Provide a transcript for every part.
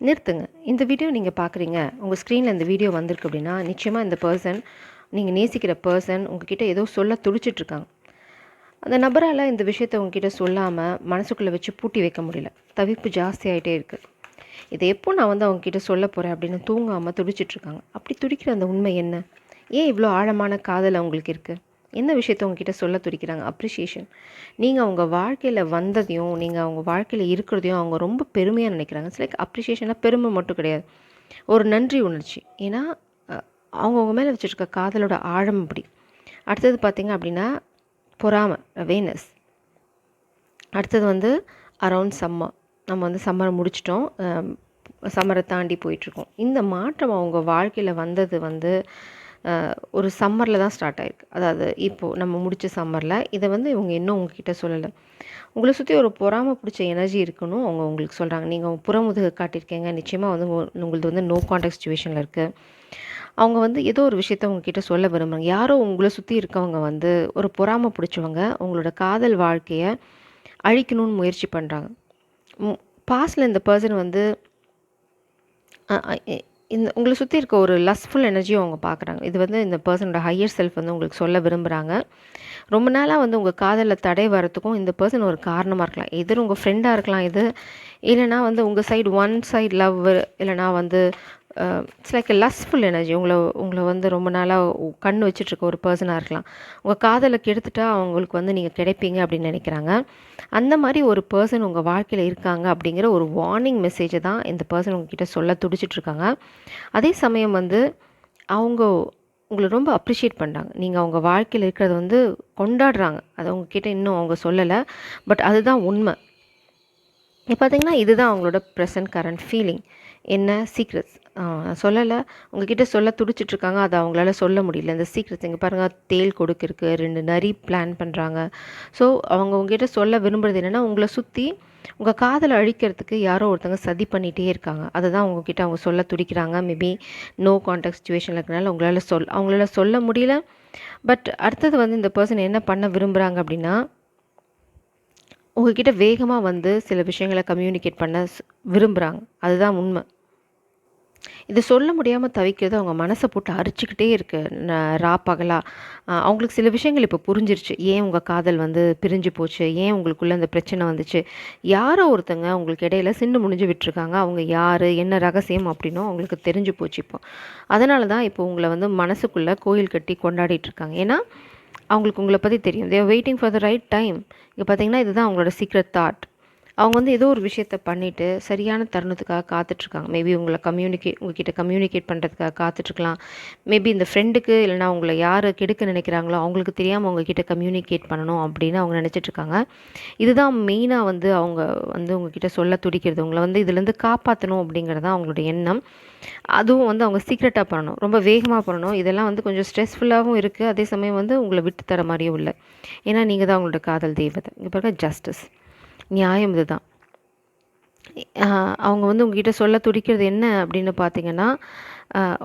நிறுத்துங்க. இந்த வீடியோ நீங்க பார்க்குறீங்க. உங்க ஸ்க்ரீன்ல இந்த வீடியோ வந்திருக்கு அப்படின்னா, நிச்சயமா இந்த பெர்சன் நீங்க நேசிக்கிற பெர்சன் உங்ககிட்ட ஏதோ சொல்ல துடிச்சிட்டுருக்காங்க. அந்த நபரால இந்த விஷயத்த உங்ககிட்ட சொல்லாம, மனசுக்குள்ள வச்சு பூட்டி வைக்க முடியல. தவிப்பு ஜாஸ்தியாயிட்டே இருக்கு. இத எப்போ நான் அவங்ககிட்ட சொல்ல போறேன் அப்படின்னு தூங்காம துடிச்சிட்டுருக்காங்க. அப்படி துடிக்கிற அந்த உண்மை என்ன? ஏன் இவ்வளோ ஆழமான காதல் அவங்களுக்கு இருக்கு? என்ன விஷயத்த உங்ககிட்ட சொல்ல துடிக்கிறாங்க? அப்ரிசியேஷன். நீங்க அவங்க வாழ்க்கையில வந்ததையும், நீங்க அவங்க வாழ்க்கையில இருக்கிறதையும் அவங்க ரொம்ப பெருமையா நினைக்கிறாங்க. இட்ஸ் லைக் அப்ரிசியேஷன்னா பெருமை மட்டும் கிடையாது. ஒரு நன்றி உணர்ச்சி. ஏன்னா, அ அவங்க உங்க மேல வச்சிருக்க காதலோட ஆழம் அப்படி. அடுத்தது பார்த்தீங்க அப்படின்னா, பொறாமை, வேனஸ். அடுத்தது வந்து அரவுண்ட் சம்மர். நம்ம வந்து சம்மரை முடிச்சிட்டோம். சம்மரை தாண்டி போயிட்டுருக்கோம். இந்த மாற்றம் அவங்க வாழ்க்கையில வந்தது வந்து ஒரு சம்மரில் தான் ஸ்டார்ட் ஆயிருக்கு. அதாவது இப்போது நம்ம முடித்த சம்மரில் இதை வந்து இவங்க இன்னும் உங்ககிட்ட சொல்லலை. உங்களை சுற்றி ஒரு பொறாமை பிடிச்ச எனர்ஜி இருக்குன்னு அவங்க உங்களுக்கு சொல்கிறாங்க. நீங்கள் அவங்க புறமுதுகு காட்டியிருக்கீங்க. நிச்சயமாக வந்து உங்களது வந்து நோ கான்டாக்ட் சிச்சுவேஷனில் இருக்குது. அவங்க வந்து ஏதோ ஒரு விஷயத்த உங்ககிட்ட சொல்ல விரும்புகிறாங்க. யாரோ உங்களை சுற்றி இருக்கவங்க வந்து ஒரு பொறாமை பிடிச்சவங்க உங்களோட காதல் வாழ்க்கையை அழிக்கணும்னு முயற்சி பண்ணுறாங்க. பாஸ்டில் இந்த பர்சன் வந்து இந்த உங்களை சுற்றி இருக்க ஒரு லஸ்ட்ஃபுல் எனர்ஜியும் அவங்க பார்க்குறாங்க. இது வந்து இந்த பர்சனோட ஹையர் செல்ஃப் வந்து உங்களுக்கு சொல்ல விரும்புகிறாங்க. ரொம்ப நாளாக வந்து உங்கள் காதலில் தடை வரத்துக்கும் இந்த பர்சன் ஒரு காரணமாக இருக்கலாம். எதிர் உங்கள் ஃப்ரெண்டாக இருக்கலாம் இது, இல்லைனா வந்து உங்கள் சைடு ஒன் சைடு லவ், இல்லைனா வந்து it's like a lustful energy. உங்களை வந்து ரொம்ப நாளாக கண் வச்சிட்ருக்க ஒரு பர்சனாக இருக்கலாம். உங்கள் காதலை கெடுத்துட்டா அவங்களுக்கு வந்து நீங்கள் கிடைப்பீங்க அப்படின்னு நினைக்கிறாங்க. அந்த மாதிரி ஒரு பர்சன் உங்கள் வாழ்க்கையில் இருக்காங்க அப்படிங்கிற ஒரு வார்னிங் மெசேஜை தான் இந்த பர்சன் உங்ககிட்ட சொல்ல துடிச்சிட்ருக்காங்க. அதே சமயம் வந்து அவங்க உங்களை ரொம்ப அப்ரிஷியேட் பண்ணுறாங்க. நீங்கள் அவங்க வாழ்க்கையில் இருக்கிறத வந்து கொண்டாடுறாங்க. அதை உங்ககிட்ட இன்னும் அவங்க சொல்லலை. பட் அதுதான் உண்மை. இப்போ பார்த்தீங்கன்னா இதுதான் அவங்களோட ப்ரெசன்ட் கரண்ட் ஃபீலிங். என்ன சீக்ரெட்ஸ் சொல்லலை, உங்ககிட்ட சொல்ல துடிச்சிட்ருக்காங்க. அதை அவங்களால சொல்ல முடியல. இந்த சீக்ரெட்ஸ் இங்கே பாருங்கள், தேள் கொடுக்கு 2 நரி பிளான் பண்ணுறாங்க. ஸோ அவங்க உங்ககிட்ட சொல்ல விரும்புகிறது என்னென்னா, உங்களை சுற்றி உங்கள் காதலை அழிக்கிறதுக்கு யாரோ ஒருத்தங்க சதி பண்ணிகிட்டே இருக்காங்க. அதை தான் உங்ககிட்ட அவங்க சொல்ல துடிக்கிறாங்க. மேபி நோ கான்டாக்ட் சிச்சுவேஷனில் இருக்கிறனால அவங்களால சொல்ல முடியல. பட் அடுத்தது வந்து இந்த பர்சன் என்ன பண்ண விரும்புகிறாங்க அப்படின்னா, உங்ககிட்ட வேகமாக வந்து சில விஷயங்களை கம்யூனிகேட் பண்ண விரும்புகிறாங்க. அதுதான் உண்மை. இது சொல்ல முடியாமல் தவிக்கிறது அவங்க மனசை போட்டு அரிச்சுக்கிட்டே இருக்குது பகலா. அவங்களுக்கு சில விஷயங்கள் இப்போ புரிஞ்சிருச்சு. ஏன் உங்கள் காதல் வந்து பிரிஞ்சு போச்சு, ஏன் உங்களுக்குள்ளே அந்த பிரச்சனை வந்துச்சு, யாரோ ஒருத்தங்க உங்களுக்கு இடையில சிண்டு முடிஞ்சு விட்டுருக்காங்க. அவங்க யார், என்ன ரகசியம் அப்படின்னும் அவங்களுக்கு தெரிஞ்சு போச்சு இப்போ. அதனால தான் இப்போ உங்களை வந்து மனசுக்குள்ளே கோயில் கட்டி கொண்டாடிட்டு இருக்காங்க. ஏன்னா அவங்களுக்கு உங்களை பற்றி தெரியும். They are waiting for the right time. இங்கே பார்த்தீங்கன்னா இதுதான் அவங்களோட சீக்ரெட் தாட். அவங்க வந்து ஏதோ ஒரு விஷயத்த பண்ணிவிட்டு சரியான தருணத்துக்காக காத்துட்ருக்காங்க. மேபி உங்ககிட்ட கம்யூனிகேட் பண்ணுறதுக்காக காத்துட்ருக்கலாம். மேபி இந்த ஃப்ரெண்டுக்கு இல்லைனா உங்களை யார் கெடுக்க நினைக்கிறாங்களோ அவங்களுக்கு தெரியாமல் உங்ககிட்ட கம்யூனிகேட் பண்ணணும் அப்படின்னு அவங்க நினச்சிட்ருக்காங்க. இதுதான் மெயினாக வந்து அவங்க வந்து உங்ககிட்ட சொல்ல துடிக்கிறது. உங்களை வந்து இதுலேருந்து காப்பாற்றணும் அப்படிங்கிறது தான் அவங்களோட எண்ணம். அதுவும் வந்து அவங்க சீக்ரெட்டாக பண்ணணும், ரொம்ப வேகமாக பண்ணணும். இதெல்லாம் வந்து கொஞ்சம் ஸ்ட்ரெஸ்ஃபுல்லாகவும் இருக்குது. அதே சமயம் வந்து உங்களை விட்டு தர மாதிரியும் இல்லை. ஏன்னா நீங்கள் தான் அவங்களோட காதல் தெய்வத்தை. இங்கே பாருங்க, ஜஸ்டிஸ், நியாயம். இதுதான் அவங்க வந்து உங்ககிட்ட சொல்ல துடிக்கிறது என்ன அப்படின்னு பார்த்தீங்கன்னா,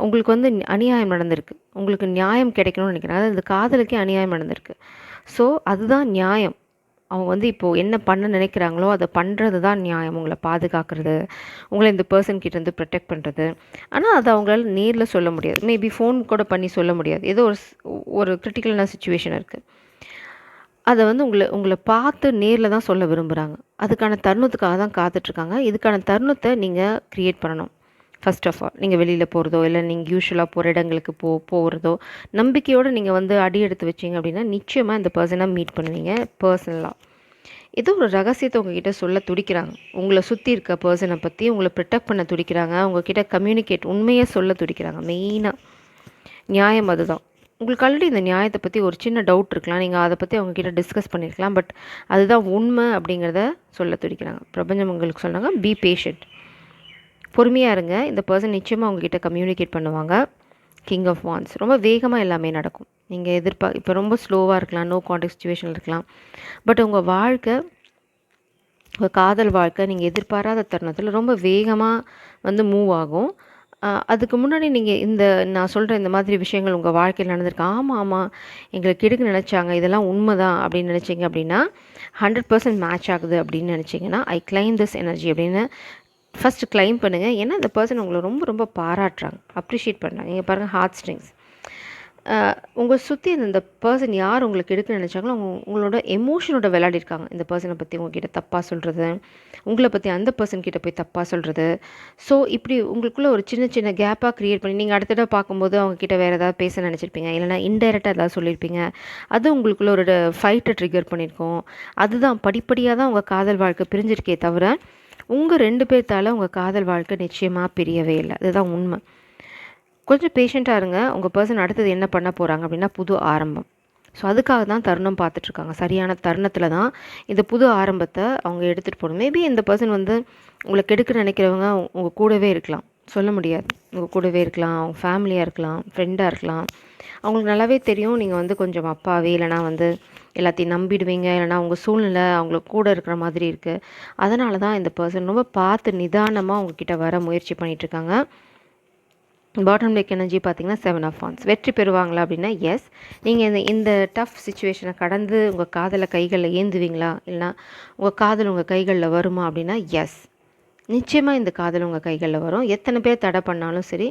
உங்களுக்கு வந்து அநியாயம் நடந்திருக்கு, உங்களுக்கு நியாயம் கிடைக்கணும்னு நினைக்கிறேன். அதாவது இந்த காதலுக்கே அநியாயம் நடந்திருக்கு. ஸோ அதுதான் நியாயம். அவங்க வந்து இப்போது என்ன பண்ண நினைக்கிறாங்களோ அதை பண்ணுறது தான் நியாயம். உங்களை பாதுகாக்கிறது, உங்களை இந்த பர்சன் கிட்டேருந்து ப்ரொடெக்ட் பண்ணுறது. ஆனால் அது அவங்களால நேரில் சொல்ல முடியாது. மேபி ஃபோன் கூட பண்ணி சொல்ல முடியாது. ஏதோ ஒரு கிரிட்டிக்கலான சுச்சுவேஷன் இருக்குது. அதை வந்து உங்களை பார்த்து நேரில் தான் சொல்ல விரும்புகிறாங்க. அதுக்கான தருணத்துக்காக தான் காத்துட்ருக்காங்க. இதுக்கான தருணத்தை நீங்கள் க்ரியேட் பண்ணணும். ஃபர்ஸ்ட் ஆஃப் ஆல் நீங்கள் வெளியில் போகிறதோ, இல்லை நீங்கள் யூஷுவலாக போகிற இடங்களுக்கு போகிறதோ, நம்பிக்கையோடு நீங்கள் வந்து அடி எடுத்து வச்சிங்க அப்படின்னா நிச்சயமாக இந்த பர்சனை மீட் பண்ணுவீங்க பர்சனலாக. ஏதோ ஒரு ரகசியத்தை உங்ககிட்ட சொல்ல துடிக்கிறாங்க. உங்களை சுற்றி இருக்க பர்சனை பற்றி உங்களை ப்ரொடெக்ட் பண்ண துடிக்கிறாங்க. உங்ககிட்ட கம்யூனிகேட் உண்மையை சொல்ல துடிக்கிறாங்க. மெயினாக நியாயம் அதுதான். உங்களுக்கு ஆல்ரெடி இந்த நியாயத்தை பற்றி ஒரு சின்ன டவுட் இருக்கலாம். நீங்கள் அதை பற்றி அவங்கக்கிட்ட டிஸ்கஸ் பண்ணியிருக்கலாம். பட் அதுதான் உண்மை அப்படிங்கிறத சொல்ல துடிக்கிறாங்க. பிரபஞ்சம் உங்களுக்கு சொன்னாங்க, பி பேஷண்ட், பொறுமையாக இருங்க. இந்த பர்சன் நிச்சயமாக உங்ககிட்ட கம்யூனிகேட் பண்ணுவாங்க. கிங் ஆஃப் வான்ஸ், ரொம்ப வேகமாக எல்லாமே நடக்கும். நீங்கள் இப்போ ரொம்ப ஸ்லோவாக இருக்கலாம், நோ கான்டாக்ட் சிச்சுவேஷனில் இருக்கலாம். பட் உங்கள் வாழ்க்கை, உங்கள் காதல் வாழ்க்கை நீங்கள் எதிர்பாராத தருணத்தில் ரொம்ப வேகமாக வந்து மூவ் ஆகும். அதுக்கு முன்னாடி நீங்கள் நான் சொல்கிற இந்த மாதிரி விஷயங்கள் உங்கள் வாழ்க்கையில் நடந்திருக்கு. ஆமாம், எங்களை கெடுக்க நினச்சாங்க, இதெல்லாம் உண்மை தான் அப்படின்னு நினச்சிங்க அப்படின்னா 100% மேட்ச் ஆகுது அப்படின்னு நினச்சிங்கன்னா, ஐ கிளைம் திஸ் எனர்ஜி அப்படின்னு ஃபஸ்ட்டு கிளைம் பண்ணுங்கள். ஏன்னா அந்த பர்சன் உங்களை ரொம்ப ரொம்ப பாராட்டுறாங்க, அப்ரிஷியேட் பண்ணுறாங்க. இங்கே பாருங்கள் ஹார்ட் ஸ்ட்ரிங்ஸ். உங்கள் சுற்றி இந்த பர்சன் யார் உங்களுக்கு எடுக்க நினச்சாங்களோ உங்களோட எமோஷனோட விளையாடிருக்காங்க. இந்த பர்சனை பற்றி உங்ககிட்ட தப்பாக சொல்கிறது, உங்களை பற்றி அந்த பர்சன் கிட்ட போய் தப்பாக சொல்கிறது. ஸோ இப்படி உங்களுக்குள்ளே ஒரு சின்ன சின்ன கேப்பாக க்ரியேட் பண்ணி நீங்கள் அடுத்த தடவை பார்க்கும்போது அவங்கக்கிட்ட வேறு ஏதாவது பேச நினச்சிருப்பீங்க, இல்லைனா இன்டைரக்டாக ஏதாவது சொல்லியிருப்பீங்க. அது உங்களுக்குள்ள ஒரு ஃபைட்டை ட்ரிகர் பண்ணியிருக்கோம். அதுதான் படிப்படியாக தான் உங்கள் காதல் வாழ்க்கை பிரிஞ்சிருக்கே தவிர உங்கள் 2 பேர்த்தால் உங்கள் காதல் வாழ்க்கை நிச்சயமாக பிரியவே இல்லை. அதுதான் உண்மை. கொஞ்சம் பேஷண்ட்டாக இருங்க. உங்கள் பர்சன் அடுத்தது என்ன பண்ண போகிறாங்க அப்படின்னா புது ஆரம்பம். ஸோ அதுக்காக தான் தருணம் பார்த்துட்ருக்காங்க. சரியான தருணத்தில் தான் இந்த புது ஆரம்பத்தை அவங்க எடுத்துகிட்டு போகணும். மேபி இந்த பர்சன் வந்து உங்களை கெடுக்க நினைக்கிறவங்க உங்கள் கூடவே இருக்கலாம், சொல்ல முடியாது. உங்கள் கூடவே இருக்கலாம், அவங்க ஃபேமிலியாக இருக்கலாம், ஃப்ரெண்டாக இருக்கலாம். அவங்களுக்கு நல்லாவே தெரியும் நீங்கள் வந்து கொஞ்சம் அப்பாவே, இல்லைனா வந்து எல்லாத்தையும் நம்பிடுவீங்க, இல்லைனா உங்கள் சூழ்நிலை அவங்களுக்கு கூட இருக்கிற மாதிரி இருக்குது. அதனால தான் இந்த பர்சன் ரொம்ப பார்த்து நிதானமாக உங்ககிட்ட வர முயற்சி பண்ணிகிட்ருக்காங்க. பாட்டம் டெக் எனர்ஜி பார்த்தீங்கன்னா 7 ஆஃப் வாண்ட்ஸ். வெற்றி பெறுவாங்களா அப்படின்னா எஸ். நீங்கள் இந்த டஃப் சுச்சுவேஷனை கடந்து உங்கள் காதலை கைகளில் ஏந்துவீங்களா, இல்லைனா உங்கள் காதல் உங்கள் கைகளில் வருமா அப்படின்னா எஸ். நிச்சயமாக இந்த காதல் உங்கள் கைகளில் வரும். எத்தனை பேர் தடை பண்ணாலும் சரி,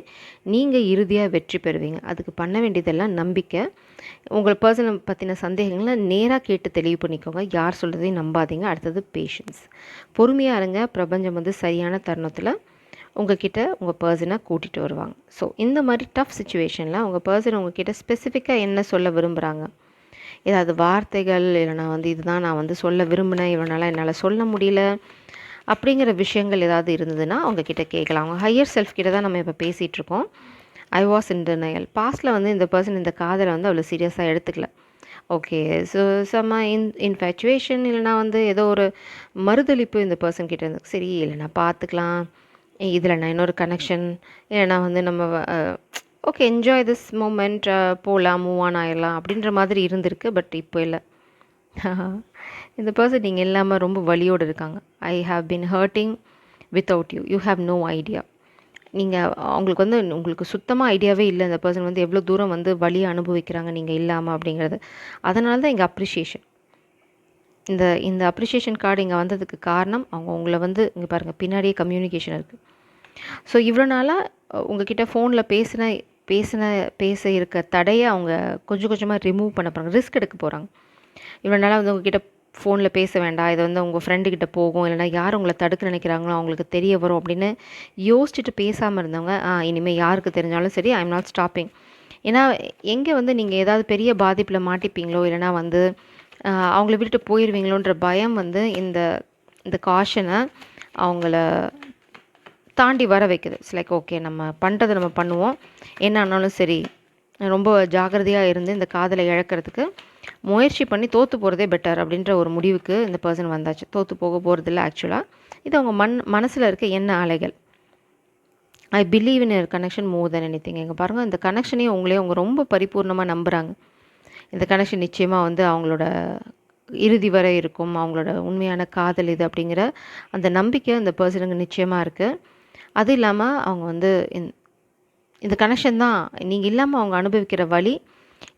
நீங்கள் இறுதியாக வெற்றி பெறுவீங்க. அதுக்கு பண்ண வேண்டியதெல்லாம் நம்பிக்கை. உங்கள் பர்சனை பற்றின சந்தேகங்களை நேராக கேட்டு தெளிவு பண்ணிக்கோங்க. யார் சொல்கிறதையும் நம்பாதீங்க. அடுத்தது பேஷன்ஸ். பொறுமையாக இருங்க. பிரபஞ்சம் வந்து சரியான தருணத்தில் உங்ககிட்ட உங்கள் பர்சனை கூட்டிகிட்டு வருவாங்க. ஸோ இந்த மாதிரி டஃப் சுச்சுவேஷனில் உங்கள் பர்சன் உங்ககிட்ட ஸ்பெசிஃபிக்காக என்ன சொல்ல விரும்புகிறாங்க, ஏதாவது வார்த்தைகள், இல்லைனா வந்து இதுதான் நான் வந்து சொல்ல விரும்பினேன், இவ்வளோ நாளாக என்னால் சொல்ல முடியல அப்படிங்கிற விஷயங்கள் ஏதாவது இருந்ததுன்னா அவங்கக்கிட்ட கேட்கலாம். அவங்க ஹையர் செல்ஃப் கிட்ட தான் நம்ம இப்போ பேசிகிட்ருக்கோம். I was in denial. பாஸ்ட்டில் வந்து இந்த பர்சன் இந்த காதலை வந்து அவ்வளோ சீரியஸாக எடுத்துக்கல. ஓகே, ஸோ செம்ம இன்ஃபேச்சுவேஷன், இல்லைனா வந்து ஏதோ ஒரு மறுதளிப்பு இந்த பர்சன் கிட்ட இருந்து, சரி இல்லைனா பார்த்துக்கலாம், இதில் நான் இன்னொரு கனெக்ஷன், இல்லைனா வந்து நம்ம ஓகே என்ஜாய் திஸ் மூமெண்ட், போகலாம், மூவ் ஆன் ஆகிடலாம் அப்படின்ற மாதிரி இருந்திருக்கு. பட் இப்போ இல்லை. இந்த பர்சன் நீங்கள் இல்லாமல் ரொம்ப வலியோடு இருக்காங்க. I have been hurting without you, you have no idea. நீங்கள் அவங்களுக்கு வந்து உங்களுக்கு சுத்தமாக ஐடியாவே இல்லை இந்த பர்சன் வந்து எவ்வளோ தூரம் வந்து வலியை அனுபவிக்கிறாங்க நீங்கள் இல்லாமல் அப்படிங்கிறது. அதனால தான் இங்கே அப்ரிஷியேஷன். இந்த அப்ரிஷியேஷன் கார்டு இங்கே வந்ததுக்கு காரணம் அவங்க உங்களை வந்து இங்கே பாருங்கள் பின்னாடியே கம்யூனிகேஷன் இருக்குது. ஸோ இவ்வளோ நாளாக உங்ககிட்ட ஃபோனில் பேச இருக்க தடையை அவங்க கொஞ்சம் கொஞ்சமாக ரிமூவ் பண்ண போகிறாங்க, ரிஸ்க் எடுக்க போகிறாங்க. இவ்வளோ நாளாக வந்து உங்ககிட்ட ஃபோனில் பேச வேண்டாம், இதை வந்து உங்கள் ஃப்ரெண்டுக்கிட்ட போகும், இல்லைனா யார் உங்களை தடுக்க நினைக்கிறாங்களோ அவங்களுக்கு தெரிய வரும் அப்படின்னு யோசிச்சுட்டு பேசாமல் இருந்தவங்க இனிமேல் யாருக்கு தெரிஞ்சாலும் சரி ஐ எம் நாட் ஸ்டாப்பிங். ஏன்னா எங்கே வந்து நீங்கள் ஏதாவது பெரிய பாதிப்பில் மாட்டிப்பீங்களோ, இல்லைனா வந்து அவங்கள விட்டுட்டு போயிடுவீங்களோன்ற பயம் வந்து இந்த காஷனை அவங்கள தாண்டி வர வைக்குது. இட்ஸ் லைக் ஓகே நம்ம பண்ணுறதை நம்ம பண்ணுவோம், என்ன ஆனாலும் சரி, ரொம்ப ஜாக்கிரதையாக இருந்து இந்த காதலை இழக்கிறதுக்கு முயற்சி பண்ணி தோற்று போகிறதே பெட்டர் அப்படின்ற ஒரு முடிவுக்கு இந்த பர்சன் வந்தாச்சு. தோற்று போக போகிறதில்ல ஆக்சுவலாக. இது அவங்க மனசில் இருக்க எண்ண அலைகள். ஐ believe in connection more than anything. இங்கே பாருங்கள், இந்த கனெக்ஷனையும் அவங்க ரொம்ப பரிபூர்ணமாக நம்புகிறாங்க. இந்த கனெக்ஷன் நிச்சயமாக வந்து அவங்களோட இறுதி வரை இருக்கும், அவங்களோட உண்மையான காதல் இது அப்படிங்கிற அந்த நம்பிக்கை அந்த பர்சனுக்கு நிச்சயமாக இருக்குது. அது இல்லாமல் அவங்க வந்து இந்த கனெக்ஷன் தான் நீங்கள் இல்லாமல் அவங்க அனுபவிக்கிற வழி,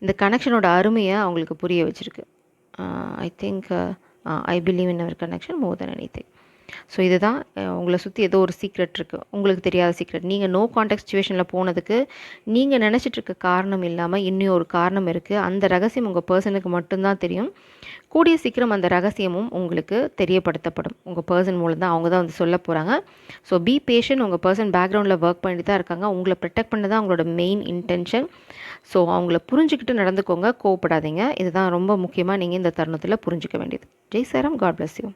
இந்த கனெக்ஷனோட அருமையை அவங்களுக்கு புரிய வச்சுருக்கு. I think I believe in our connection more than anything. So இதுதான் உங்களை சுற்றி ஏதோ ஒரு சீக்ரெட் இருக்குது, உங்களுக்கு தெரியாத சீக்ரெட். நீங்கள் நோ கான்டாக்ட் சுச்சுவேஷனில் போனதுக்கு நீங்கள் நினச்சிட்ருக்க காரணம் இல்லாமல் இன்னும் ஒரு காரணம் இருக்குது. அந்த ரகசியம் உங்கள் பர்சனுக்கு மட்டும்தான் தெரியும். கூடிய சீக்கிரம் அந்த ரகசியமும் உங்களுக்கு தெரியப்படுத்தப்படும். உங்கள் பர்சன் மூலம் தான் அவங்க தான் வந்து சொல்ல போகிறாங்க. So be passion. உங்கள் பர்சன் பேக்ரவுண்டில் ஒர்க் பண்ணிட்டு தான் இருக்காங்க. உங்களை ப்ரொடெக்ட் பண்ண தான் அவங்களோட மெயின் இன்டென்ஷன். ஸோ அவங்கள புரிஞ்சுக்கிட்டு நடந்துக்கோங்க, கோவப்படாதீங்க. இதுதான் ரொம்ப முக்கியமாக நீங்கள் இந்த தருணத்தில் புரிஞ்சிக்க வேண்டியது. ஜெய் சாரம், காட் பிளஸ் யூ.